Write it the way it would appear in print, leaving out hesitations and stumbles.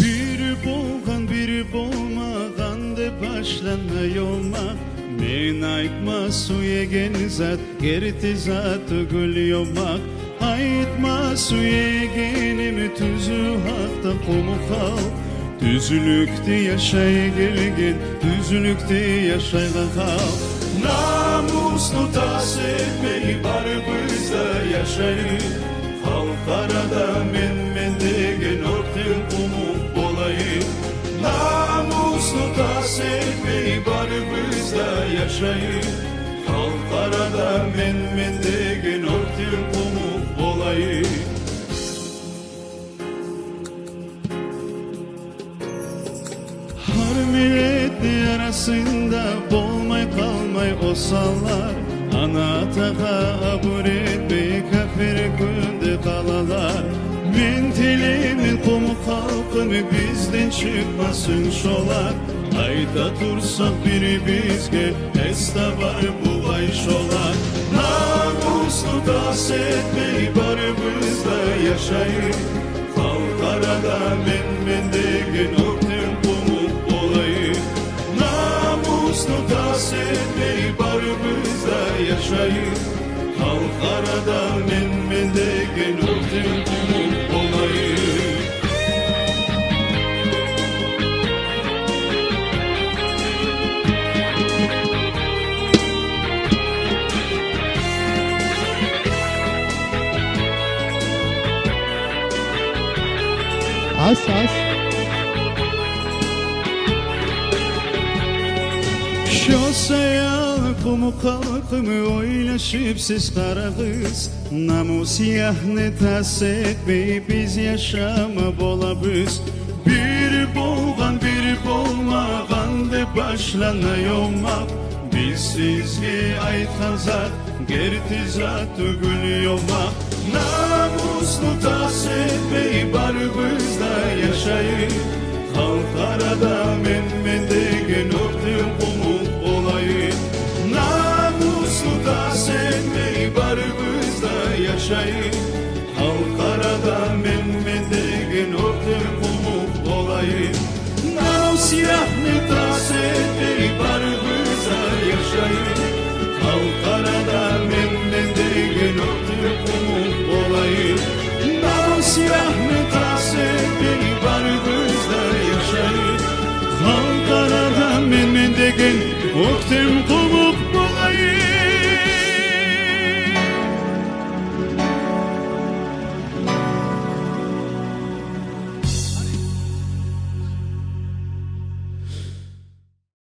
Bir boğan bir boğmagan de başlanayoma. Men aytma suye genizat, gerti zatı gül yomak. Aytma suye genimi tüzü hatta komu kal. Düzlükte yaşay gelgen, düzlükte yaşay kal. Namuslu tas etmeyi var bizde yaşayı. Halkarada men degen orten umut olayı. Namuslu tas etmeyi var bizde yaşayı. Halkarada men degen orten umut olayı. Har milletli arasında bolmay kalmay osallar. Ana taka abur etmeyi kafir günde kalalar. Mentilimin kumu halkımı bizden çıkmasın şolar. Ayda dursak biri bizge esta var bu ay şolar. Namuslu tas etmeyi var bizde yaşayı. Halkarada men degen orten umut olayı. Namuslu tas etmeyi var bizde yaşayı. Halkarada men degen orten umut olayı. Az. Şosaya kumu kalkımı oynaşıp siz kara kız. Namus yahne tas etmeyi biz yaşama bolabız. Bir boğan bir boğmagan de başlanayomak. Biz sizge aytan zat, gerti zat gül yomak. Namuslu tas etmeyi var bizde yaşayı. Halkarada men degen orten umut olayı. Namuslu tas etmeyi var bizde yaşayı.